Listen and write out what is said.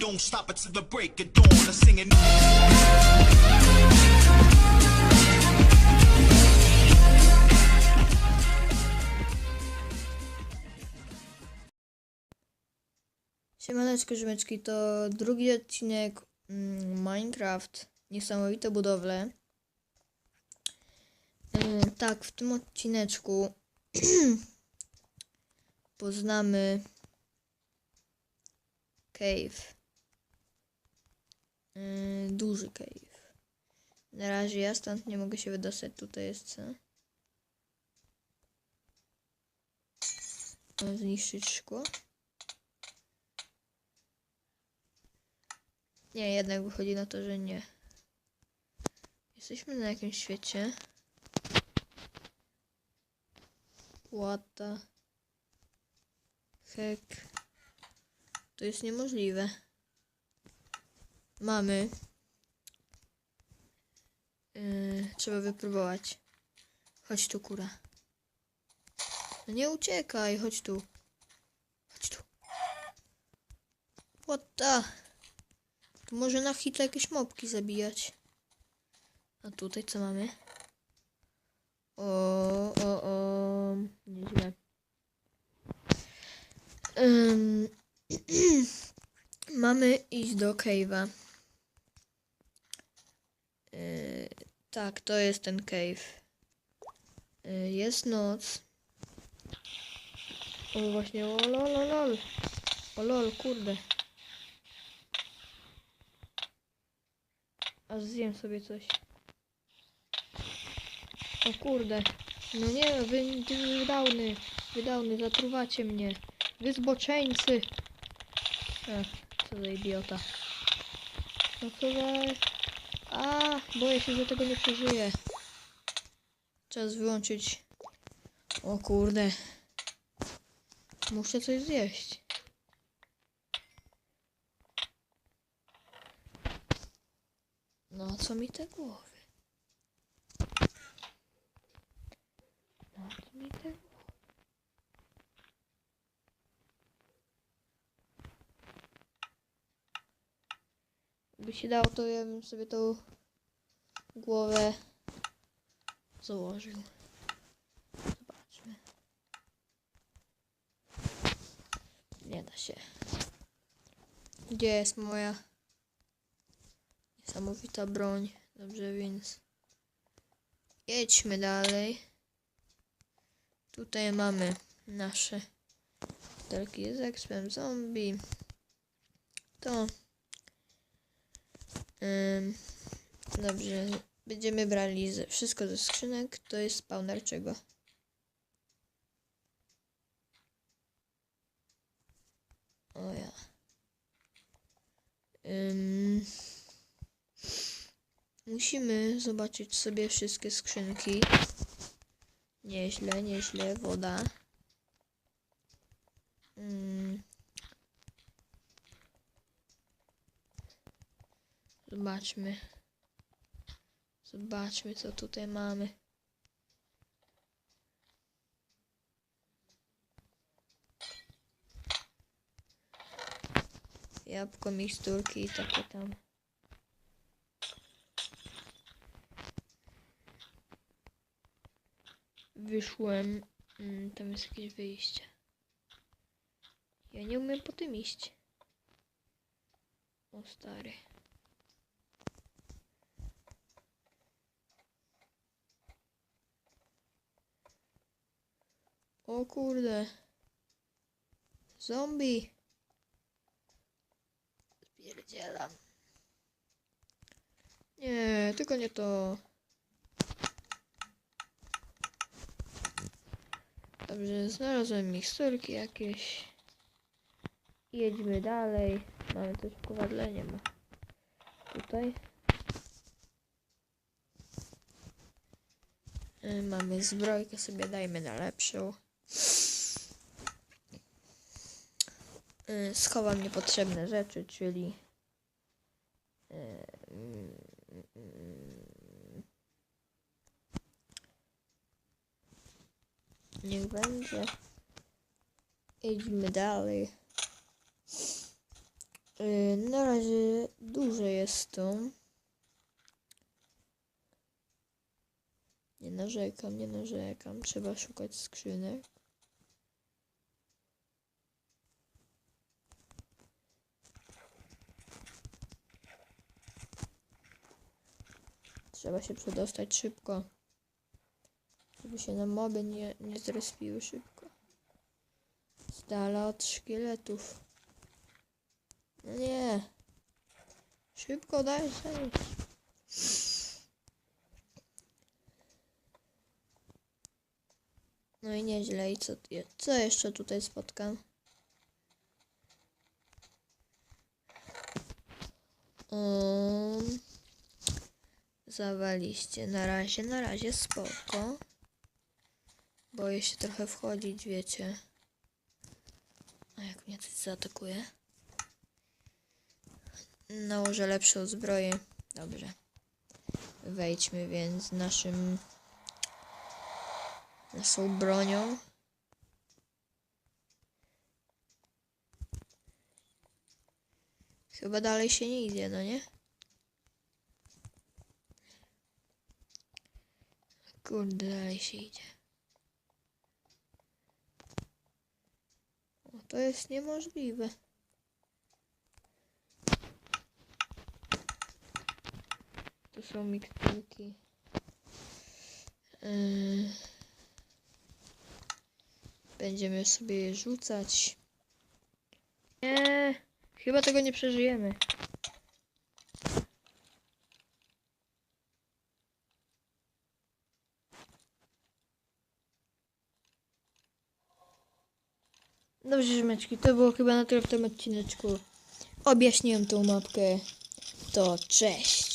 don't stop until the break of dawn. I'm singing. Siemaneczko, ziomeczki, to drugi odcinek Minecraft, niesamowite budowle. Tak, w tym odcineczku poznamy cave. Duży cave. Na razie ja stąd nie mogę się wydostać, tutaj jest co? Zniszczyć szkło. Nie, jednak wychodzi na to, że nie. Jesteśmy na jakimś świecie. What the heck? To jest niemożliwe. Mamy. Trzeba wypróbować. Chodź tu, kura. No nie uciekaj, chodź tu. Chodź tu. What the? Tu może na hita jakieś zabijać. A tutaj co mamy? Nieźle. Mamy iść do cave'a. Tak, to jest ten cave. Jest noc. O właśnie, o lol. O lol, kurde. Aż zjem sobie coś. O kurde. No nie, wy wydałny, zatruwacie mnie. Wy zboczeńcy. Ach, co za idiota. No co za... boję się, że tego nie przeżyję. Czas wyłączyć. O kurde. Muszę coś zjeść. No co mi te głowy? By się dało, to ja bym sobie tą głowę założył. Zobaczmy. Nie da się. Gdzie jest moja niesamowita broń? Dobrze, więc jedźmy dalej. Tutaj mamy nasze butelki z expem zombie. To dobrze, będziemy brali wszystko ze skrzynek. To jest spawner czego? O ja. Musimy zobaczyć sobie wszystkie skrzynki. Nieźle, woda. Zobaczmy, co tutaj mamy. Jabłko, miksturki i takie tam. Wyszłem. Tam jest jakieś wyjście. Ja nie umiem po tym iść. O stary. O kurde. Zombie. Spierdzielam. Nie, tylko nie to. Dobrze, znalazłem miksturki jakieś. Jedźmy dalej. Mamy coś w kowadle, nie ma. Tutaj. Mamy zbrojkę, sobie dajmy na lepszą. Schowam niepotrzebne rzeczy, czyli niech będzie. Idźmy dalej. Na razie duże jest to. Nie narzekam, nie narzekam. Trzeba szukać skrzynek. Trzeba się przedostać szybko. Żeby się na moby nie zrespiły szybko. Z dala od szkieletów. No nie. Szybko daj się. No i nieźle. I co jeszcze tutaj spotkam? Zawaliście. Na razie spoko. Boję się trochę wchodzić, wiecie. A jak mnie coś zaatakuje? Nałożę lepszą zbroję. Dobrze. Wejdźmy więc naszą bronią. Chyba dalej się nie idzie, no nie? Kurde, dalej się idzie. O, to jest niemożliwe. To są miksturki. Będziemy sobie je rzucać. Nie, chyba tego nie przeżyjemy. Dobrze, ziomeczki, to było chyba na tyle w tym odcineczku. Objaśniłem tą mapkę. To cześć!